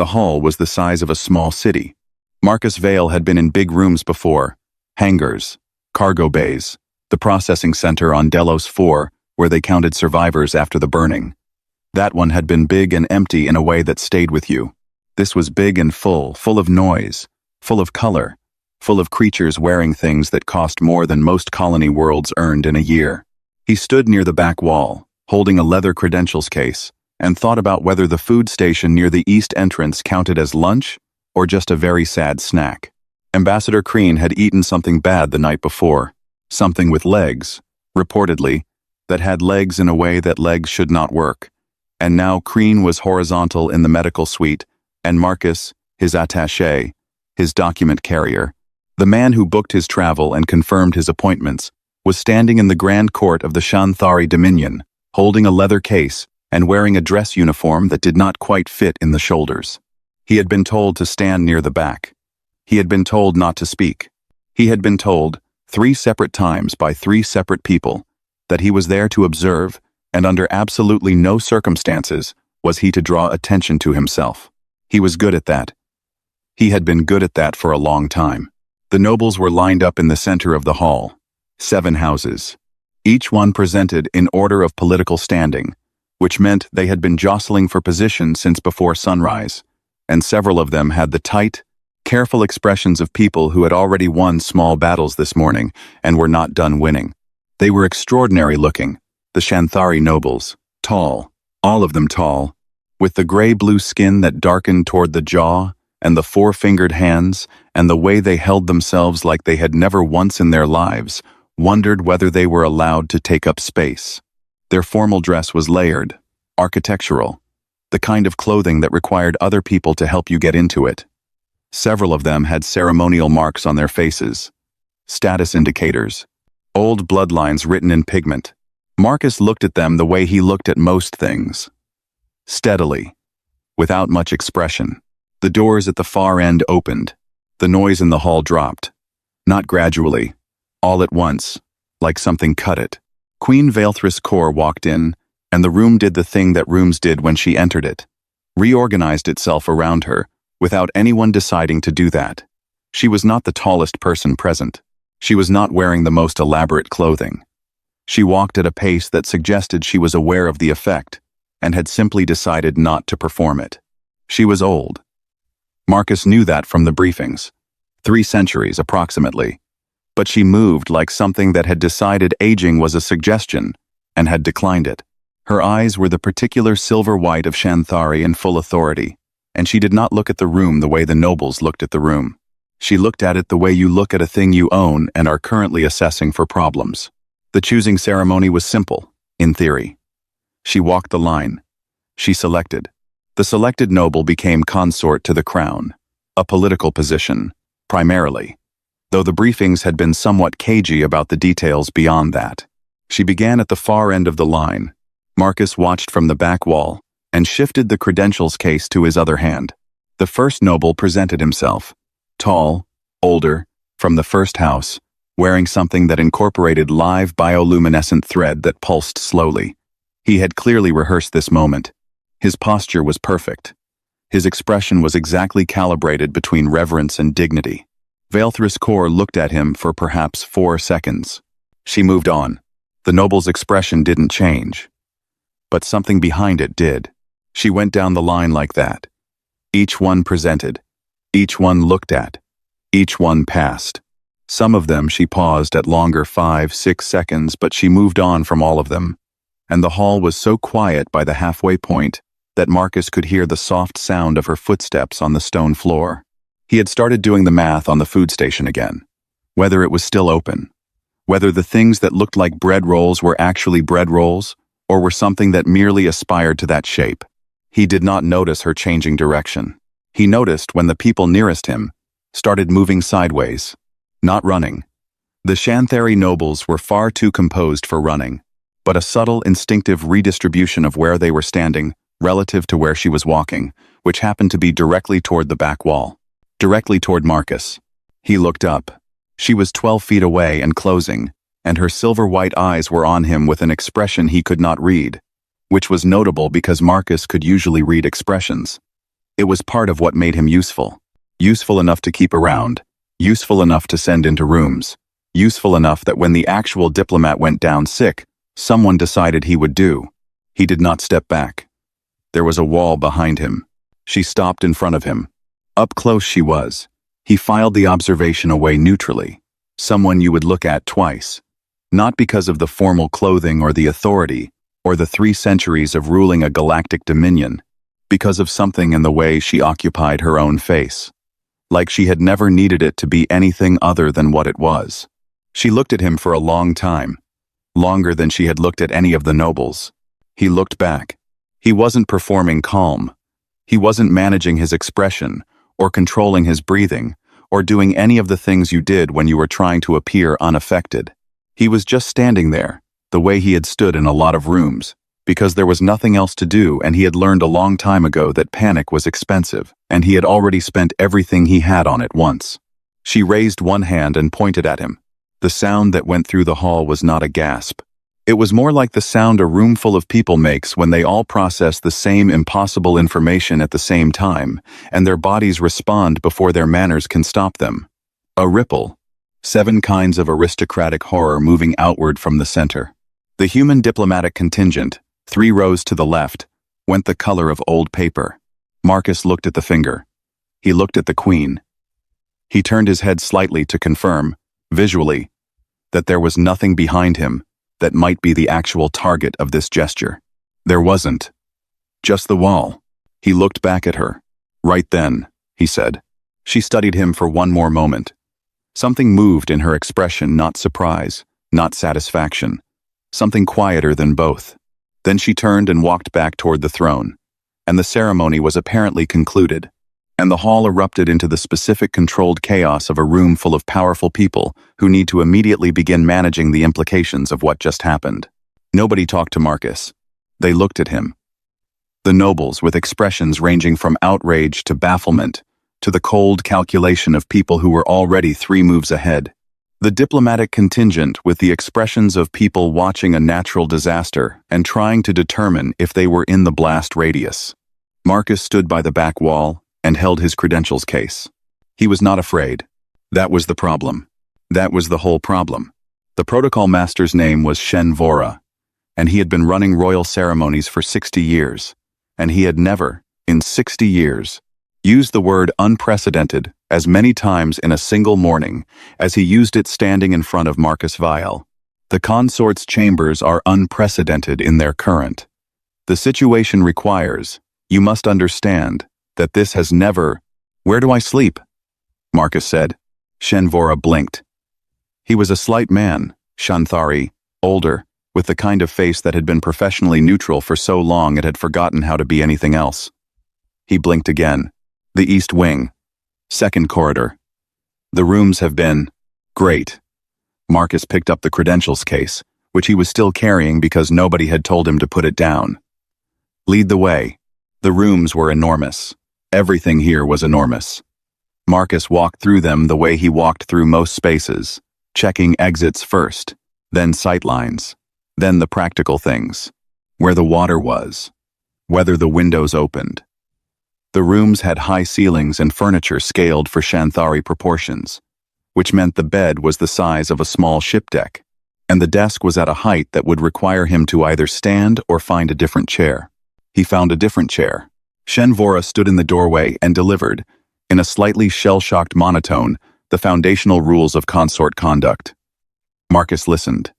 The hall was the size of a small city. Marcus Vale had been in big rooms before, hangars, cargo bays, the processing center on Delos 4, where they counted survivors after the burning. That one had been big and empty in a way that stayed with you. This was big and full of noise, full of color, full of creatures wearing things that cost more than most colony worlds earned in a year. He stood near the back wall, holding a leather credentials case, and thought about whether the food station near the east entrance counted as lunch or just a very sad snack. Ambassador Crean had eaten something bad the night before, something with legs, reportedly, that had legs in a way that legs should not work. And now Crean was horizontal in the medical suite, and Marcus, his attaché, his document carrier, the man who booked his travel and confirmed his appointments, was standing in the grand court of the Shanthari Dominion, holding a leather case and wearing a dress uniform that did not quite fit in the shoulders. He had been told to stand near the back. He had been told not to speak. He had been told, 3 separate times by 3 separate people, that he was there to observe, and under absolutely no circumstances was he to draw attention to himself. He was good at that. He had been good at that for a long time. The nobles were lined up in the center of the hall, 7 houses, each one presented in order of political standing, which meant they had been jostling for position since before sunrise, and several of them had the tight, careful expressions of people who had already won small battles this morning and were not done winning. They were extraordinary looking, the Shanthari nobles, tall, all of them tall, with the gray-blue skin that darkened toward the jaw, and the 4-fingered hands, and the way they held themselves like they had never once in their lives wondered whether they were allowed to take up space. Their formal dress was layered, architectural, the kind of clothing that required other people to help you get into it. Several of them had ceremonial marks on their faces, status indicators, old bloodlines written in pigment. Marcus looked at them the way he looked at most things. Steadily, without much expression. The doors at the far end opened. The noise in the hall dropped. Not gradually, all at once, like something cut it. Queen Vaelthris Kor walked in, and the room did the thing that rooms did when she entered it. Reorganized itself around her, without anyone deciding to do that. She was not the tallest person present. She was not wearing the most elaborate clothing. She walked at a pace that suggested she was aware of the effect, and had simply decided not to perform it. She was old. Marcus knew that from the briefings. 3 centuries, approximately. But she moved like something that had decided aging was a suggestion, and had declined it. Her eyes were the particular silver white of Shanthari in full authority, and she did not look at the room the way the nobles looked at the room. She looked at it the way you look at a thing you own and are currently assessing for problems. The choosing ceremony was simple, in theory. She walked the line. She selected. The selected noble became consort to the crown, a political position, primarily, though the briefings had been somewhat cagey about the details beyond that. She began at the far end of the line. Marcus watched from the back wall and shifted the credentials case to his other hand. The first noble presented himself, tall, older, from the first house, wearing something that incorporated live bioluminescent thread that pulsed slowly. He had clearly rehearsed this moment. His posture was perfect. His expression was exactly calibrated between reverence and dignity. Vaelthris Kor looked at him for perhaps 4 seconds. She moved on. The noble's expression didn't change. But something behind it did. She went down the line like that. Each one presented. Each one looked at. Each one passed. Some of them she paused at longer 5-6 seconds, but she moved on from all of them. And the hall was so quiet by the halfway point that Marcus could hear the soft sound of her footsteps on the stone floor. He had started doing the math on the food station again. Whether it was still open. Whether the things that looked like bread rolls were actually bread rolls, or were something that merely aspired to that shape. He did not notice her changing direction. He noticed when the people nearest him started moving sideways, not running. The Shanthari nobles were far too composed for running, but a subtle, instinctive redistribution of where they were standing relative to where she was walking, which happened to be directly toward the back wall. Directly toward Marcus. He looked up. She was 12 feet away and closing, and her silver-white eyes were on him with an expression he could not read, which was notable because Marcus could usually read expressions. It was part of what made him useful. Useful enough to keep around. Useful enough to send into rooms. Useful enough that when the actual diplomat went down sick, someone decided he would do. He did not step back. There was a wall behind him. She stopped in front of him. Up close she was. He filed the observation away neutrally. Someone you would look at twice. Not because of the formal clothing or the authority, or the 3 centuries of ruling a galactic dominion, because of something in the way she occupied her own face. Like she had never needed it to be anything other than what it was. She looked at him for a long time. Longer than she had looked at any of the nobles. He looked back. He wasn't performing calm. He wasn't managing his expression, or controlling his breathing, or doing any of the things you did when you were trying to appear unaffected. He was just standing there, the way he had stood in a lot of rooms, because there was nothing else to do, and he had learned a long time ago that panic was expensive, and he had already spent everything he had on it once. She raised one hand and pointed at him. The sound that went through the hall was not a gasp. It was more like the sound a room full of people makes when they all process the same impossible information at the same time, and their bodies respond before their manners can stop them. A ripple. 7 kinds of aristocratic horror moving outward from the center. The human diplomatic contingent, 3 rows to the left, went the color of old paper. Marcus looked at the finger. He looked at the queen. He turned his head slightly to confirm, visually, that there was nothing behind him that might be the actual target of this gesture. There wasn't. Just the wall. He looked back at her. Right then, he said. She studied him for one more moment. Something moved in her expression, not surprise, not satisfaction. Something quieter than both. Then she turned and walked back toward the throne, and the ceremony was apparently concluded, and the hall erupted into the specific controlled chaos of a room full of powerful people who need to immediately begin managing the implications of what just happened. Nobody talked to Marcus. They looked at him. The nobles, with expressions ranging from outrage to bafflement, to the cold calculation of people who were already 3 moves ahead. The diplomatic contingent, with the expressions of people watching a natural disaster and trying to determine if they were in the blast radius. Marcus stood by the back wall and held his credentials case. He was not afraid. That was the problem. That was the whole problem. The protocol master's name was Shen Vora, and he had been running royal ceremonies for 60 years, and he had never, in 60 years, used the word unprecedented as many times in a single morning as he used it standing in front of Marcus Vial. The consort's chambers are unprecedented in their current. The situation requires, you must understand, that this has never— Where do I sleep? Marcus said. Shenvora blinked. He was a slight man, Shanthari, older, with the kind of face that had been professionally neutral for so long it had forgotten how to be anything else. He blinked again. The East Wing. 2nd corridor. The rooms have been— Great. Marcus picked up the credentials case, which he was still carrying because nobody had told him to put it down. Lead the way. The rooms were enormous. Everything here was enormous. Marcus walked through them the way he walked through most spaces, checking exits first, then sightlines, then the practical things, where the water was, whether the windows opened. The rooms had high ceilings and furniture scaled for Shanthari proportions, which meant the bed was the size of a small ship deck, and the desk was at a height that would require him to either stand or find a different chair. He found a different chair. Shenvora stood in the doorway and delivered, in a slightly shell-shocked monotone, the foundational rules of consort conduct. Marcus listened.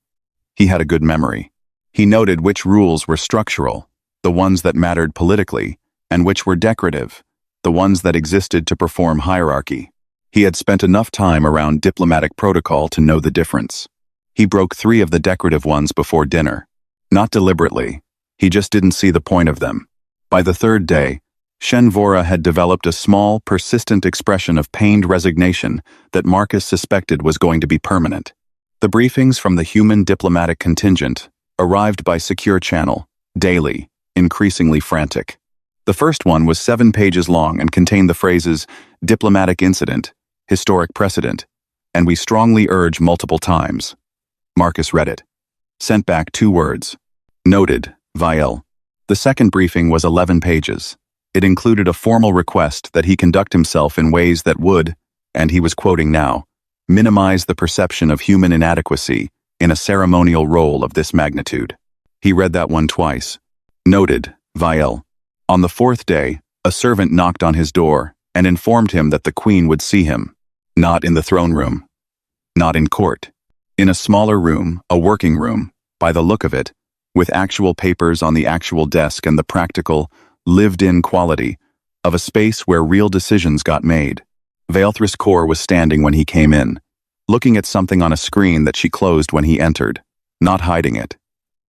He had a good memory. He noted which rules were structural, the ones that mattered politically, and which were decorative, the ones that existed to perform hierarchy. He had spent enough time around diplomatic protocol to know the difference. He broke 3 of the decorative ones before dinner. Not deliberately. He just didn't see the point of them. By the 3rd day, Shenvora had developed a small, persistent expression of pained resignation that Marcus suspected was going to be permanent. The briefings from the human diplomatic contingent arrived by secure channel, daily, increasingly frantic. The first one was 7 pages long and contained the phrases, diplomatic incident, historic precedent, and we strongly urge multiple times. Marcus read it. Sent back 2 words. Noted, Vial. The second briefing was 11 pages. It included a formal request that he conduct himself in ways that would, and he was quoting now, minimize the perception of human inadequacy in a ceremonial role of this magnitude. He read that one twice. Noted, Vielle. On the fourth day, a servant knocked on his door and informed him that the queen would see him. Not in the throne room. Not in court. In a smaller room, a working room, by the look of it, with actual papers on the actual desk and the practical, lived-in quality of a space where real decisions got made. Vaelthris Kaur was standing when he came in, looking at something on a screen that she closed when he entered, not hiding it.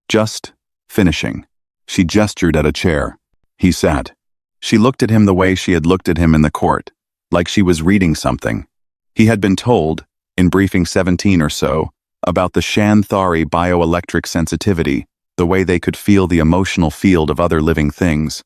Just finishing. She gestured at a chair. He sat. She looked at him the way she had looked at him in the court, like she was reading something. He had been told, in briefing 17 or so, about the Shanthari bioelectric sensitivity, the way they could feel the emotional field of other living things,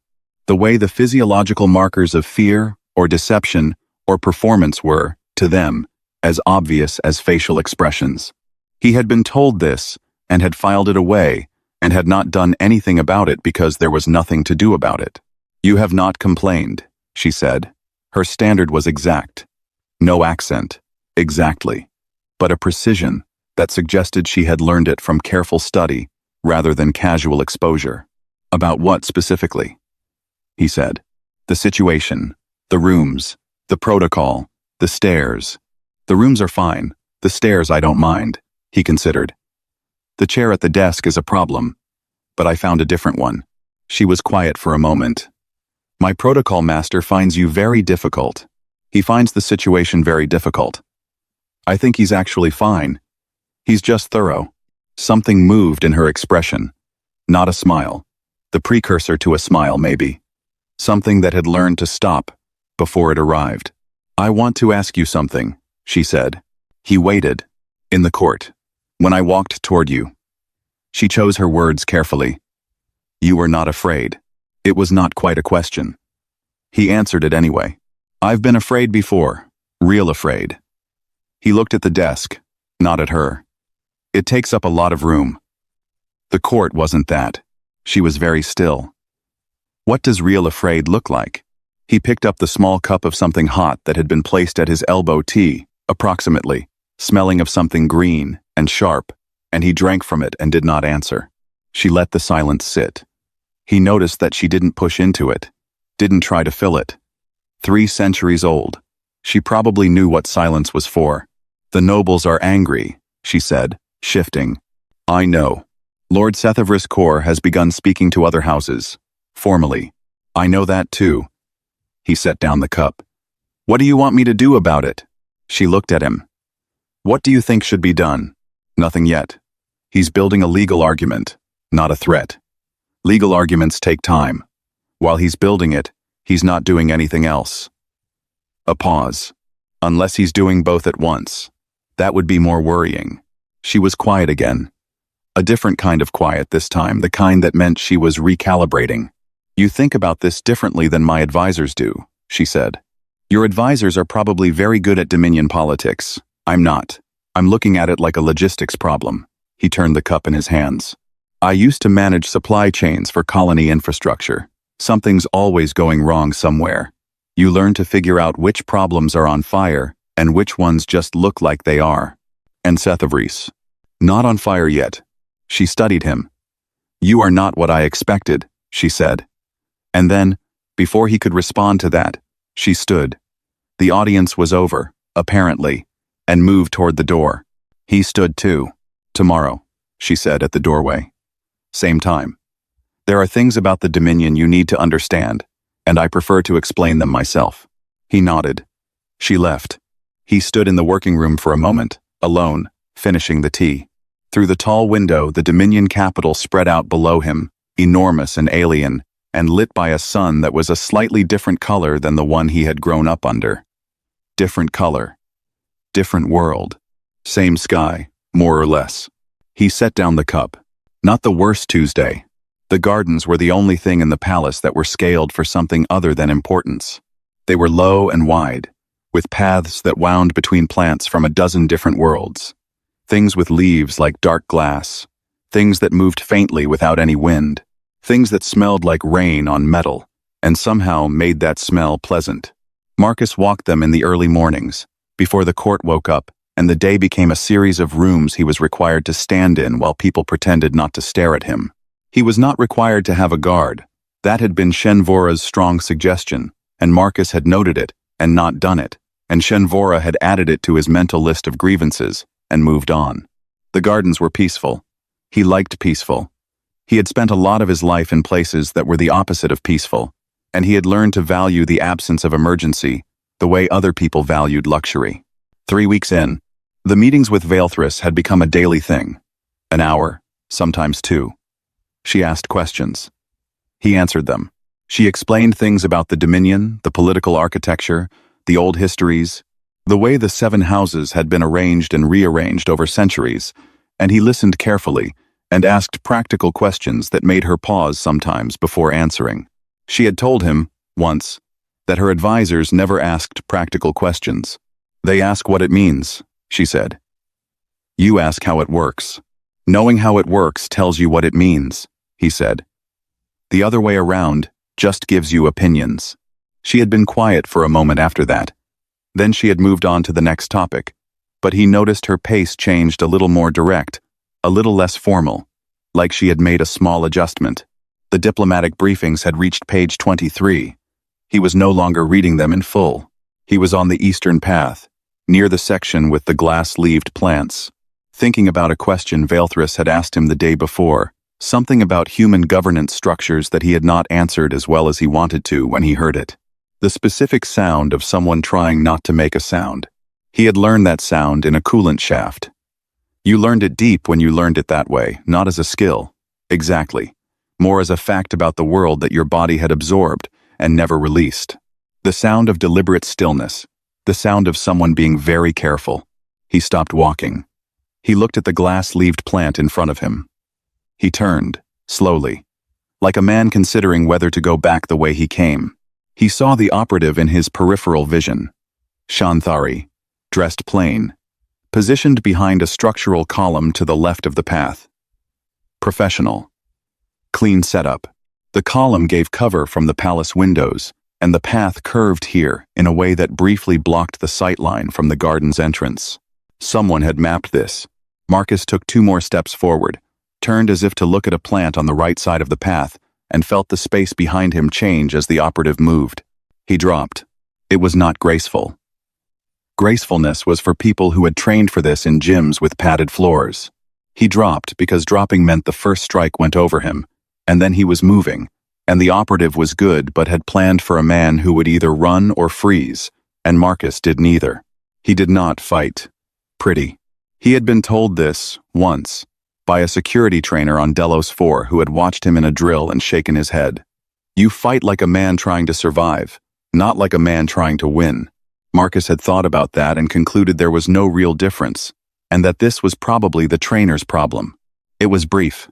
the way the physiological markers of fear or deception or performance were, to them, as obvious as facial expressions. He had been told this and had filed it away and had not done anything about it because there was nothing to do about it. "You have not complained," she said. Her standard was exact. No accent. Exactly. But a precision that suggested she had learned it from careful study rather than casual exposure. "About what specifically?" he said. "The situation, the rooms, the protocol, the stairs. The rooms are fine. The stairs I don't mind," he considered. "The chair at the desk is a problem, but I found a different one." She was quiet for a moment. "My protocol master finds you very difficult. He finds the situation very difficult. I think he's actually fine. He's just thorough." Something moved in her expression. Not a smile. The precursor to a smile, maybe. Something that had learned to stop before it arrived. "I want to ask you something," she said. He waited. "In the court. When I walked toward you." She chose her words carefully. "You were not afraid." It was not quite a question. He answered it anyway. "I've been afraid before. Real afraid." He looked at the desk, not at her. "It takes up a lot of room." The court wasn't that. She was very still. "What does real afraid look like?" He picked up the small cup of something hot that had been placed at his elbow, tea, approximately, smelling of something green and sharp, and he drank from it and did not answer. She let the silence sit. He noticed that she didn't push into it, didn't try to fill it. 3 centuries old. She probably knew what silence was for. "The nobles are angry," she said, shifting. "I know. Lord Sethevris Kaur has begun speaking to other houses. Formally. I know that too." He set down the cup. "What do you want me to do about it?" She looked at him. "What do you think should be done?" "Nothing yet. He's building a legal argument, not a threat. Legal arguments take time. While he's building it, he's not doing anything else." A pause. "Unless he's doing both at once. That would be more worrying." She was quiet again. A different kind of quiet this time, the kind that meant she was recalibrating. "You think about this differently than my advisors do," she said. "Your advisors are probably very good at Dominion politics. I'm not. I'm looking at it like a logistics problem." He turned the cup in his hands. "I used to manage supply chains for colony infrastructure. Something's always going wrong somewhere. You learn to figure out which problems are on fire and which ones just look like they are." "And Sethevris?" "Not on fire yet." She studied him. "You are not what I expected," she said. And then, before he could respond to that, she stood. The audience was over, apparently, and moved toward the door. He stood too. "Tomorrow," she said at the doorway. "Same time. There are things about the Dominion you need to understand, and I prefer to explain them myself." He nodded. She left. He stood in the working room for a moment, alone, finishing the tea. Through the tall window, the Dominion capital spread out below him, enormous and alien, and lit by a sun that was a slightly different color than the one he had grown up under. Different color. Different world. Same sky, more or less. He set down the cup. Not the worst Tuesday. The gardens were the only thing in the palace that were scaled for something other than importance. They were low and wide, with paths that wound between plants from a dozen different worlds. Things with leaves like dark glass. Things that moved faintly without any wind. Things that smelled like rain on metal, and somehow made that smell pleasant. Marcus walked them in the early mornings, before the court woke up, and the day became a series of rooms he was required to stand in while people pretended not to stare at him. He was not required to have a guard. That had been Shenvora's strong suggestion, and Marcus had noted it, and not done it, and Shenvora had added it to his mental list of grievances, and moved on. The gardens were peaceful. He liked peaceful. He had spent a lot of his life in places that were the opposite of peaceful, and he had learned to value the absence of emergency, the way other people valued luxury. 3 weeks in, the meetings with Vaelthris had become a daily thing. An hour, sometimes 2. She asked questions. He answered them. She explained things about the Dominion, the political architecture, the old histories, the way the 7 houses had been arranged and rearranged over centuries, and he listened carefully and asked practical questions that made her pause sometimes before answering. She had told him, once, that her advisors never asked practical questions. They ask what it means, she said. You ask how it works. Knowing how it works tells you what it means, he said. The other way around just gives you opinions. She had been quiet for a moment after that. Then she had moved on to the next topic, but he noticed her pace changed a little more direct, a little less formal, like she had made a small adjustment. The diplomatic briefings had reached page 23. He was no longer reading them in full. He was on the eastern path, near the section with the glass-leaved plants, thinking about a question Vaelthris had asked him the day before, something about human governance structures that he had not answered as well as he wanted to when he heard it. The specific sound of someone trying not to make a sound. He had learned that sound in a coolant shaft. You learned it deep when you learned it that way, not as a skill. Exactly. More as a fact about the world that your body had absorbed and never released. The sound of deliberate stillness. The sound of someone being very careful. He stopped walking. He looked at the glass-leaved plant in front of him. He turned, slowly, like a man considering whether to go back the way he came. He saw the operative in his peripheral vision. Shanthari, dressed plain, positioned behind a structural column to the left of the path. Professional. Clean setup. The column gave cover from the palace windows, and the path curved here in a way that briefly blocked the sightline from the garden's entrance. Someone had mapped this. Marcus took 2 more steps forward, turned as if to look at a plant on the right side of the path, and felt the space behind him change as the operative moved. He dropped. It was not graceful. Gracefulness was for people who had trained for this in gyms with padded floors. He dropped because dropping meant the first strike went over him, and then he was moving, and the operative was good but had planned for a man who would either run or freeze, and Marcus did neither. He did not fight. Pretty. He had been told this, once, by a security trainer on Delos 4 who had watched him in a drill and shaken his head. You fight like a man trying to survive, not like a man trying to win. Marcus had thought about that and concluded there was no real difference, and that this was probably the trainer's problem. It was brief.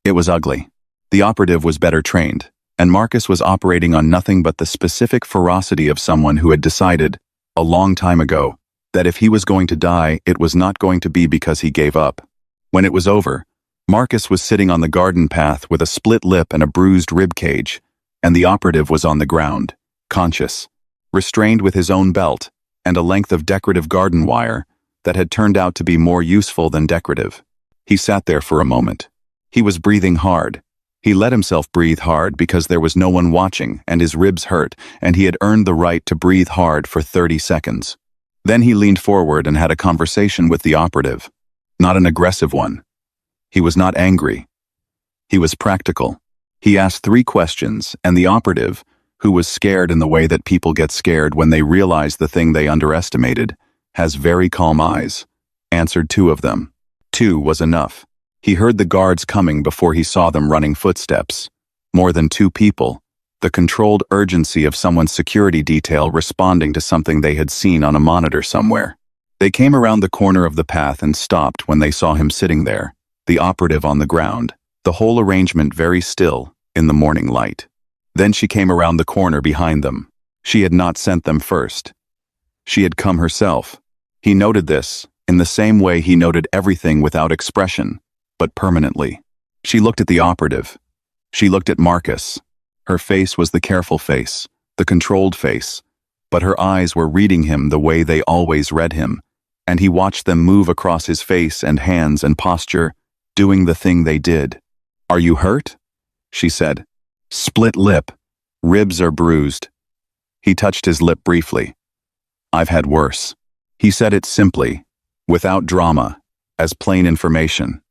It was ugly. The operative was better trained, and Marcus was operating on nothing but the specific ferocity of someone who had decided, a long time ago, that if he was going to die, it was not going to be because he gave up. When it was over, Marcus was sitting on the garden path with a split lip and a bruised rib cage, and the operative was on the ground, conscious, restrained with his own belt, and a length of decorative garden wire that had turned out to be more useful than decorative. He sat there for a moment. He was breathing hard. He let himself breathe hard because there was no one watching and his ribs hurt, and he had earned the right to breathe hard for 30 seconds. Then he leaned forward and had a conversation with the operative. Not an aggressive one. He was not angry. He was practical. He asked 3 questions, and the operative, who was scared in the way that people get scared when they realize the thing they underestimated, has very calm eyes, answered 2 of them. 2 was enough. He heard the guards coming before he saw them running footsteps. More than 2 people. The controlled urgency of someone's security detail responding to something they had seen on a monitor somewhere. They came around the corner of the path and stopped when they saw him sitting there, the operative on the ground, the whole arrangement very still, in the morning light. Then she came around the corner behind them. She had not sent them first. She had come herself. He noted this, in the same way he noted everything without expression, but permanently. She looked at the operative. She looked at Marcus. Her face was the careful face, the controlled face, but her eyes were reading him the way they always read him, and he watched them move across his face and hands and posture, doing the thing they did. "Are you hurt?" she said. "Split lip. Ribs are bruised." He touched his lip briefly. "I've had worse." He said it simply, without drama, as plain information.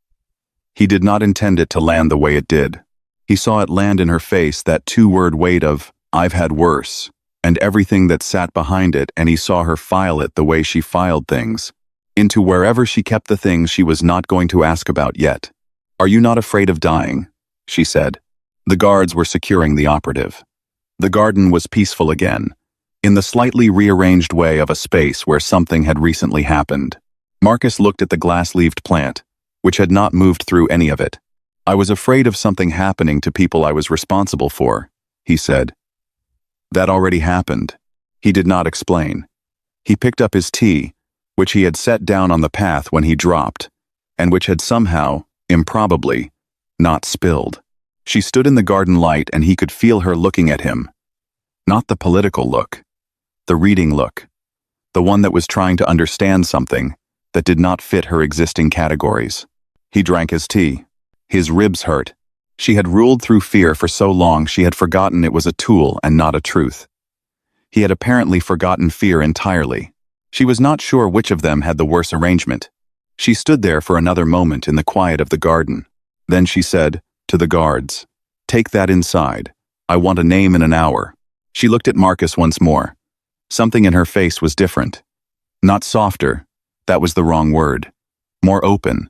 He did not intend it to land the way it did. He saw it land in her face, that two-word weight of, "I've had worse," and everything that sat behind it, and he saw her file it the way she filed things, into wherever she kept the things she was not going to ask about yet. "Are you not afraid of dying?" she said. The guards were securing the operative. The garden was peaceful again, in the slightly rearranged way of a space where something had recently happened. Marcus looked at the glass-leaved plant, which had not moved through any of it. "I was afraid of something happening to people I was responsible for," he said. "That already happened." He did not explain. He picked up his tea, which he had set down on the path when he dropped, and which had somehow, improbably, not spilled. She stood in the garden light and he could feel her looking at him. Not the political look, the reading look, the one that was trying to understand something that did not fit her existing categories. He drank his tea. His ribs hurt. She had ruled through fear for so long she had forgotten it was a tool and not a truth. He had apparently forgotten fear entirely. She was not sure which of them had the worse arrangement. She stood there for another moment in the quiet of the garden. Then she said, to the guards, "Take that inside. I want a name in an hour." She looked at Marcus once more. Something in her face was different. Not softer, that was the wrong word. More open,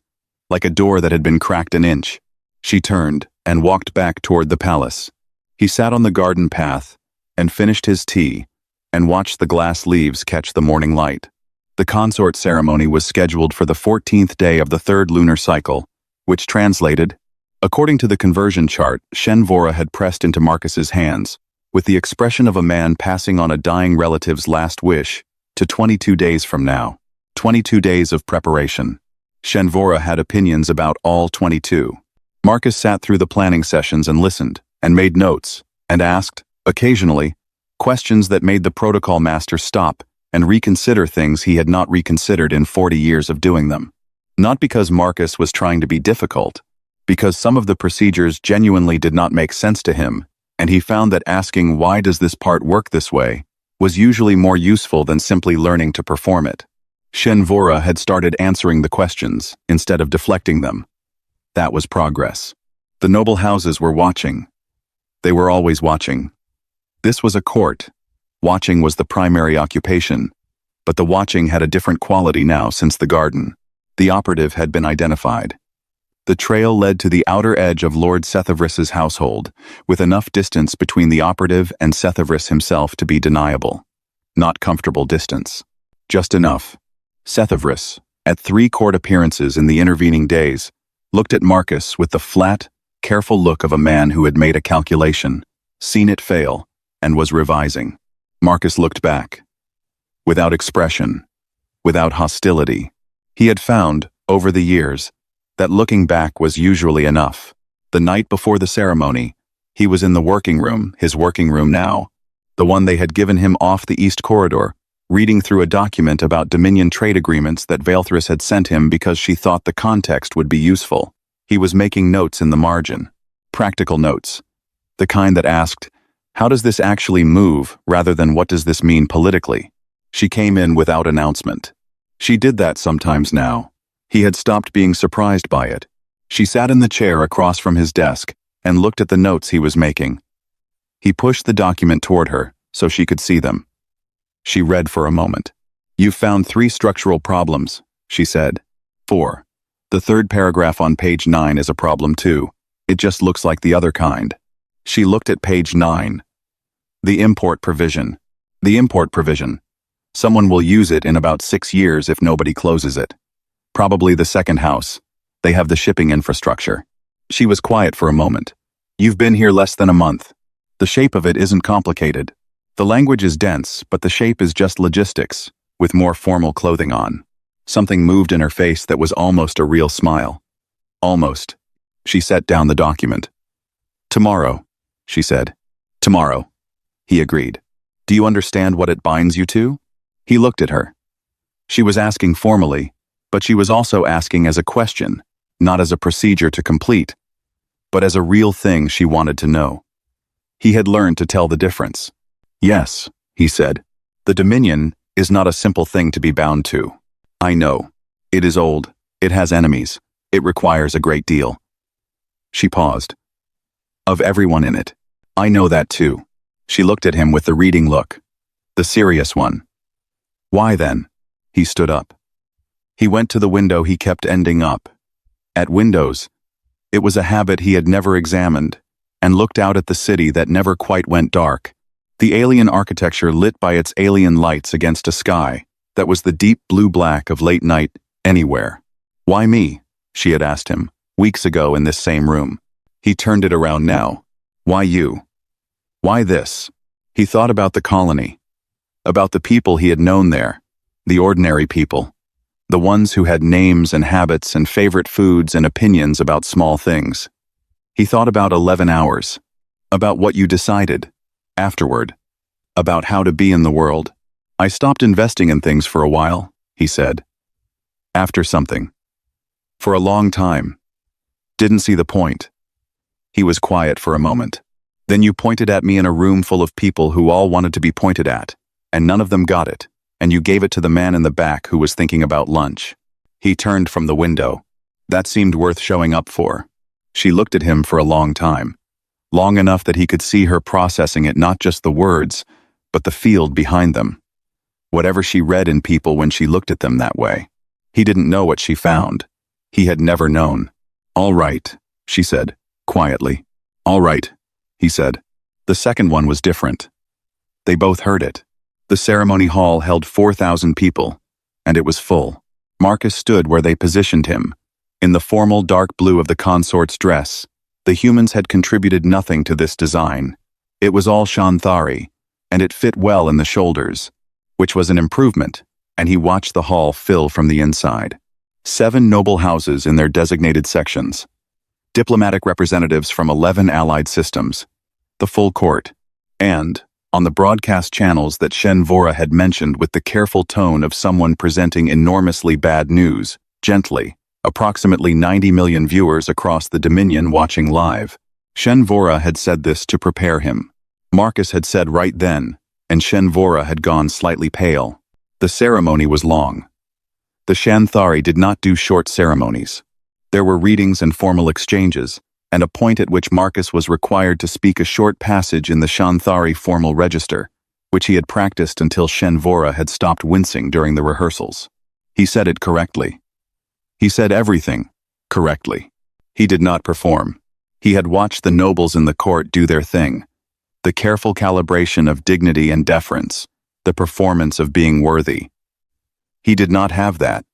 like a door that had been cracked an inch. She turned and walked back toward the palace. He sat on the garden path and finished his tea and watched the glass leaves catch the morning light. The consort ceremony was scheduled for the 14th day of the third lunar cycle, which translated, according to the conversion chart Shenvora had pressed into Marcus's hands, with the expression of a man passing on a dying relative's last wish, to 22 days from now. 22 days of preparation. Shenvora had opinions about all 22. Marcus sat through the planning sessions and listened, and made notes, and asked, occasionally, questions that made the protocol master stop and reconsider things he had not reconsidered in 40 years of doing them. Not because Marcus was trying to be difficult, because some of the procedures genuinely did not make sense to him, and he found that asking "why does this part work this way" was usually more useful than simply learning to perform it. Shenvora had started answering the questions instead of deflecting them. That was progress. The noble houses were watching. They were always watching. This was a court. Watching was the primary occupation, but the watching had a different quality now since the garden. The operative had been identified. The trail led to the outer edge of Lord Sethavris's household, with enough distance between the operative and Sethavris himself to be deniable. Not comfortable distance. Just enough. Sethavris, at 3 court appearances in the intervening days, looked at Marcus with the flat, careful look of a man who had made a calculation, seen it fail, and was revising. Marcus looked back. Without expression, without hostility. He had found, over the years, that looking back was usually enough. The night before the ceremony, he was in the working room, his working room now, the one they had given him off the East Corridor, reading through a document about Dominion trade agreements that Valethris had sent him because she thought the context would be useful. He was making notes in the margin. Practical notes. The kind that asked, how does this actually move, rather than what does this mean politically? She came in without announcement. She did that sometimes now. He had stopped being surprised by it. She sat in the chair across from his desk and looked at the notes he was making. He pushed the document toward her so she could see them. She read for a moment. "You've found 3 structural problems," she said. 4. The 3rd paragraph on page 9 is a problem too. It just looks like the other kind. She looked at page 9. The import provision. The import provision. Someone will use it in about 6 years if nobody closes it. Probably the second house. They have the shipping infrastructure. She was quiet for a moment. "You've been here less than a month. The shape of it isn't complicated. The language is dense, but the shape is just logistics, with more formal clothing on." Something moved in her face that was almost a real smile. Almost. She set down the document. "Tomorrow," she said. Tomorrow, he agreed. Do you understand what it binds you to? He looked at her. She was asking formally, but she was also asking as a question, not as a procedure to complete, but as a real thing she wanted to know. He had learned to tell the difference. Yes, he said. The Dominion is not a simple thing to be bound to. I know. It is old. It has enemies. It requires a great deal. She paused. Of everyone in it. I know that too. She looked at him with the reading look. The serious one. Why then? He stood up. He went to the window he kept ending up. At windows. It was a habit he had never examined, and looked out at the city that never quite went dark. The alien architecture lit by its alien lights against a sky that was the deep blue-black of late night anywhere. Why me? She had asked him, weeks ago in this same room. He turned it around now. Why you? Why this? He thought about the colony, about the people he had known there, the ordinary people, the ones who had names and habits and favorite foods and opinions about small things. He thought about 11 hours, about what you decided, afterward, about how to be in the world. I stopped investing in things for a while, he said. After something. For a long time. Didn't see the point. He was quiet for a moment. Then you pointed at me in a room full of people who all wanted to be pointed at, and none of them got it, and you gave it to the man in the back who was thinking about lunch. He turned from the window. That seemed worth showing up for. She looked at him for a long time. Long enough that he could see her processing it, not just the words, but the field behind them. Whatever she read in people when she looked at them that way. He didn't know what she found. He had never known. All right, she said, quietly. All right, he said. The second one was different. They both heard it. The ceremony hall held 4,000 people, and it was full. Marcus stood where they positioned him. In the formal dark blue of the consort's dress, the humans had contributed nothing to this design. It was all Shanthari, and it fit well in the shoulders, which was an improvement, and he watched the hall fill from the inside. 7 noble houses in their designated sections. Diplomatic representatives from 11 allied systems. The full court. And, on the broadcast channels that Shen Vora had mentioned with the careful tone of someone presenting enormously bad news, gently, approximately 90 million viewers across the Dominion watching live. Shen Vora had said this to prepare him. Marcus had said right then, and Shen Vora had gone slightly pale. The ceremony was long. The Shanthari did not do short ceremonies. There were readings and formal exchanges, and a point at which Marcus was required to speak a short passage in the Shanthari formal register, which he had practiced until Shen Vora had stopped wincing during the rehearsals. He said it correctly. He said everything correctly. He did not perform. He had watched the nobles in the court do their thing. The careful calibration of dignity and deference, the performance of being worthy. He did not have that.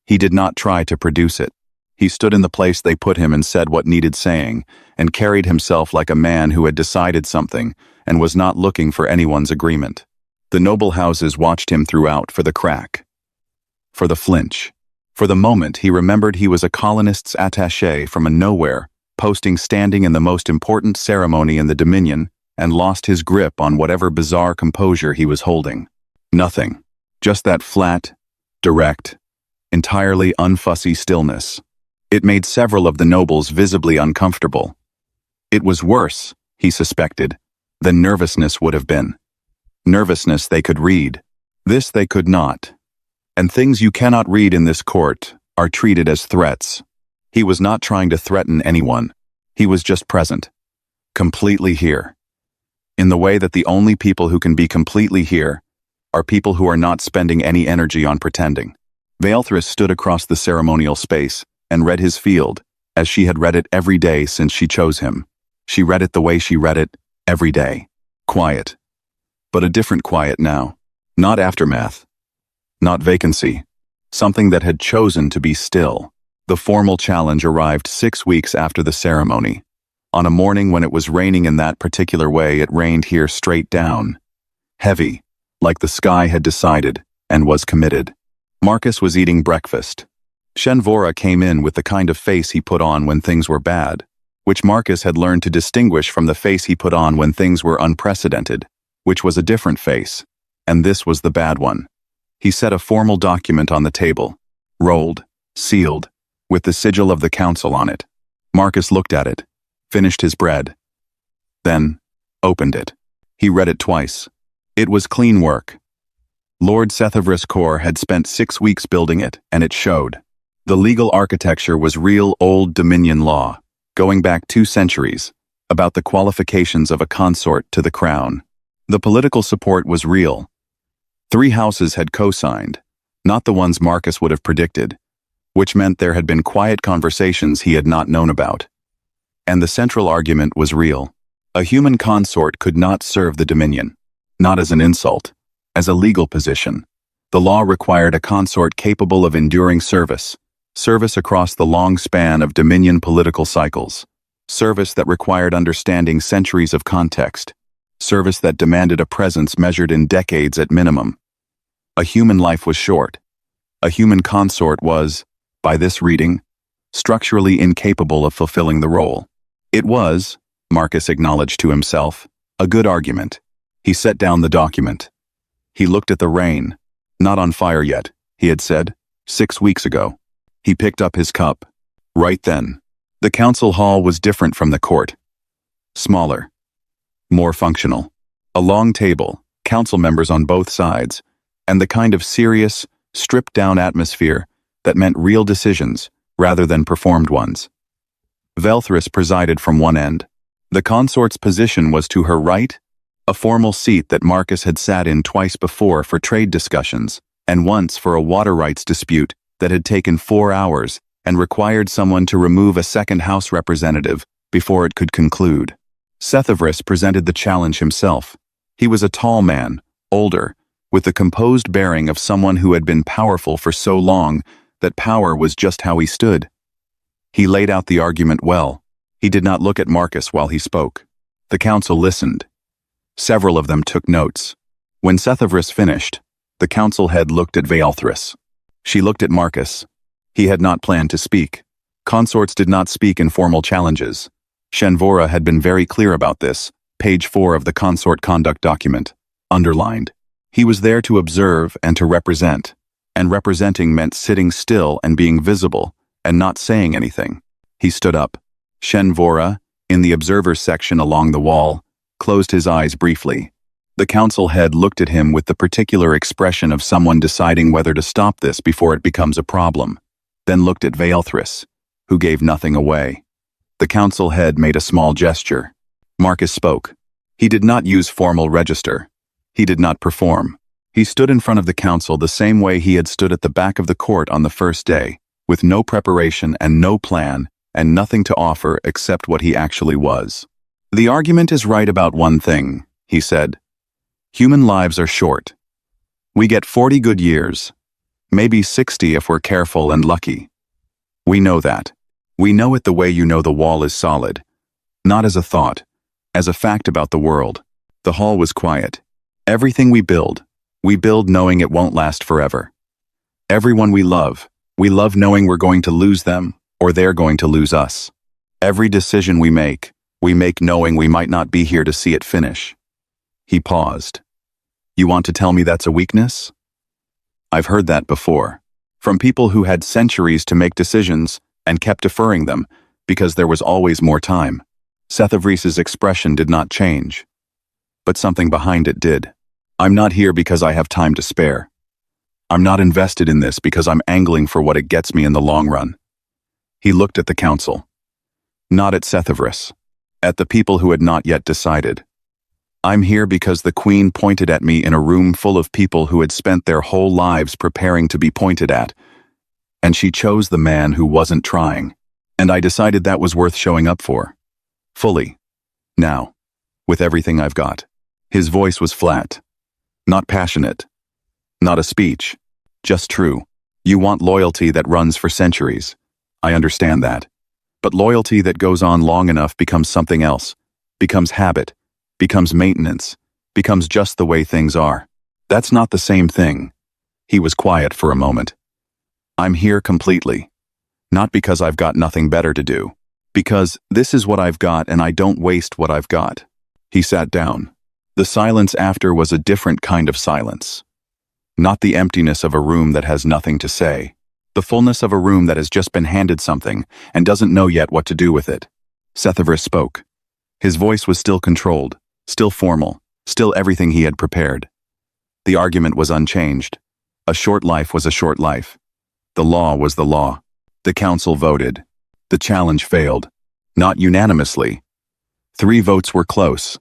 He did not try to produce it. He stood in the place they put him and said what needed saying, and carried himself like a man who had decided something and was not looking for anyone's agreement. The noble houses watched him throughout for the crack, for the flinch. For the moment he remembered he was a colonist's attaché from a nowhere, posting standing in the most important ceremony in the Dominion, and lost his grip on whatever bizarre composure he was holding. Nothing. Just that flat, direct, entirely unfussy stillness. It made several of the nobles visibly uncomfortable. It was worse, he suspected, than nervousness would have been. Nervousness they could read. This they could not. And things you cannot read in this court are treated as threats. He was not trying to threaten anyone. He was just present. Completely here. In the way that the only people who can be completely here are people who are not spending any energy on pretending. Vaelthris stood across the ceremonial space and read his field, as she had read it every day since she chose him. She read it the way she read it, every day. Quiet. But a different quiet now. Not aftermath. Not vacancy. Something that had chosen to be still. The formal challenge arrived 6 weeks after the ceremony. On a morning when it was raining in that particular way, it rained here straight down. Heavy, like the sky had decided, and was committed. Marcus was eating breakfast. Shen Vora came in with the kind of face he put on when things were bad, which Marcus had learned to distinguish from the face he put on when things were unprecedented, which was a different face, and this was the bad one. He set a formal document on the table, rolled, sealed, with the sigil of the council on it. Marcus looked at it, finished his bread, then opened it. He read it twice. It was clean work. Lord Sethevris Kor had spent 6 weeks building it, and it showed. The legal architecture was real old Dominion law, going back 2 centuries, about the qualifications of a consort to the crown. The political support was real. 3 houses had co-signed, not the ones Marcus would have predicted, which meant there had been quiet conversations he had not known about. And the central argument was real. A human consort could not serve the Dominion, not as an insult, as a legal position. The law required a consort capable of enduring service across the long span of Dominion political cycles, service that required understanding centuries of context, service that demanded a presence measured in decades at minimum. A human life was short. A human consort was, by this reading, structurally incapable of fulfilling the role. It was, Marcus acknowledged to himself, a good argument. He set down the document. He looked at the rain. Not on fire yet, he had said, 6 weeks ago. He picked up his cup. Right then. The council hall was different from the court. Smaller. More functional. A long table, council members on both sides, and the kind of serious, stripped-down atmosphere that meant real decisions rather than performed ones. Velthris presided from one end. The consort's position was to her right, a formal seat that Marcus had sat in twice before for trade discussions, and once for a water rights dispute that had taken 4 hours and required someone to remove a second House representative before it could conclude. Sethevris presented the challenge himself. He was a tall man, older, with the composed bearing of someone who had been powerful for so long that power was just how he stood. He laid out the argument well. He did not look at Marcus while he spoke. The council listened. Several of them took notes. When Sethevris finished, the council head looked at Velthris. She looked at Marcus. He had not planned to speak. Consorts did not speak in formal challenges. Shenvora had been very clear about this, page 4 of the consort conduct document, underlined. He was there to observe and to represent, and representing meant sitting still and being visible, and not saying anything. He stood up. Shenvora, in the observers section along the wall, closed his eyes briefly. The council head looked at him with the particular expression of someone deciding whether to stop this before it becomes a problem, then looked at Velthris, who gave nothing away. The council head made a small gesture. Marcus spoke. He did not use formal register. He did not perform. He stood in front of the council the same way he had stood at the back of the court on the first day, with no preparation and no plan, and nothing to offer except what he actually was. The argument is right about one thing, he said. Human lives are short. We get 40 good years, maybe 60 if we're careful and lucky. We know that. We know it the way you know the wall is solid, not as a thought, as a fact about the world. The hall was quiet. Everything we build knowing it won't last forever. Everyone we love knowing we're going to lose them or they're going to lose us. Every decision we make knowing we might not be here to see it finish. He paused. You want to tell me that's a weakness? I've heard that before, from people who had centuries to make decisions and kept deferring them because there was always more time. Sethevris's expression did not change, but something behind it did. I'm not here because I have time to spare. I'm not invested in this because I'm angling for what it gets me in the long run. He looked at the council. Not at Sethevris. At the people who had not yet decided. I'm here because the Queen pointed at me in a room full of people who had spent their whole lives preparing to be pointed at, and she chose the man who wasn't trying, and I decided that was worth showing up for. Fully. Now. With everything I've got. His voice was flat. Not passionate. Not a speech. Just true. You want loyalty that runs for centuries. I understand that. But loyalty that goes on long enough becomes something else, becomes habit, becomes maintenance, becomes just the way things are. That's not the same thing. He was quiet for a moment. I'm here completely. Not because I've got nothing better to do. Because this is what I've got and I don't waste what I've got. He sat down. The silence after was a different kind of silence. Not the emptiness of a room that has nothing to say. The fullness of a room that has just been handed something and doesn't know yet what to do with it. Sethavris spoke. His voice was still controlled, still formal, still everything he had prepared. The argument was unchanged. A short life was a short life. The law was the law. The council voted. The challenge failed. Not unanimously. 3 votes were close.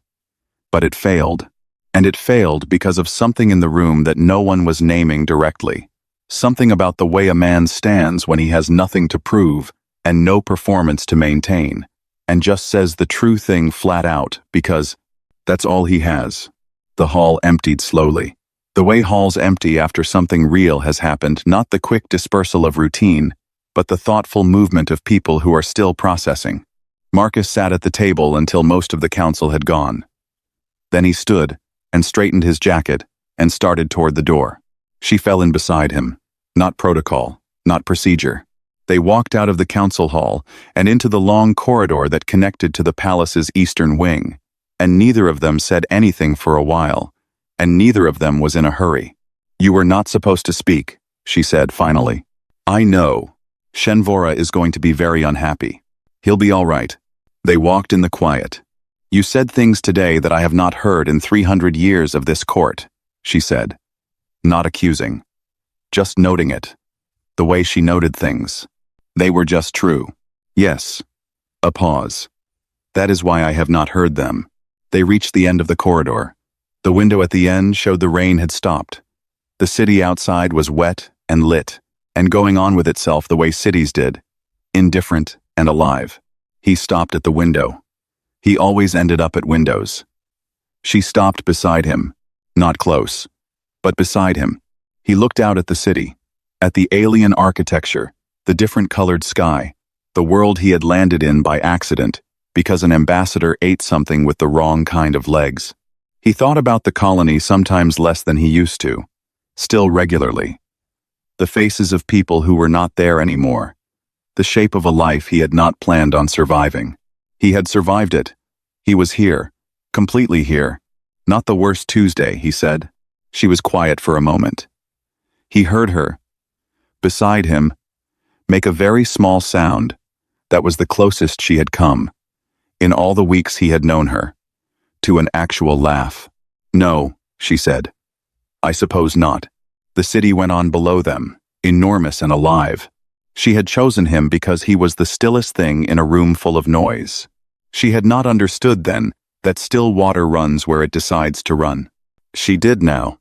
But it failed. And it failed because of something in the room that no one was naming directly. Something about the way a man stands when he has nothing to prove and no performance to maintain, and just says the true thing flat out because that's all he has. The hall emptied slowly. The way halls empty after something real has happened, not the quick dispersal of routine, but the thoughtful movement of people who are still processing. Marcus sat at the table until most of the council had gone. Then he stood and straightened his jacket and started toward the door. She fell in beside him. Not protocol, not procedure. They walked out of the council hall and into the long corridor that connected to the palace's eastern wing, and neither of them said anything for a while, and neither of them was in a hurry. "You were not supposed to speak," she said finally. "I know. Shenvora is going to be very unhappy. He'll be all right." They walked in the quiet. "You said things today that I have not heard in 300 years of this court," she said. Not accusing. Just noting it. The way she noted things. They were just true. Yes. A pause. "That is why I have not heard them." They reached the end of the corridor. The window at the end showed the rain had stopped. The city outside was wet and lit, and going on with itself the way cities did. Indifferent and alive. He stopped at the window. He always ended up at windows. She stopped beside him. Not close, but beside him. He looked out at the city, at the alien architecture, the different colored sky, the world he had landed in by accident because an ambassador ate something with the wrong kind of legs. He thought about the colony sometimes less than he used to, still regularly. The faces of people who were not there anymore. The shape of a life he had not planned on surviving. He had survived it. He was here, completely here. Not the worst Tuesday, he said. She was quiet for a moment. He heard her, beside him, make a very small sound. That was the closest she had come, in all the weeks he had known her, to an actual laugh. "No," she said. "I suppose not." The city went on below them, enormous and alive. She had chosen him because he was the stillest thing in a room full of noise. She had not understood then that still water runs where it decides to run. She did now.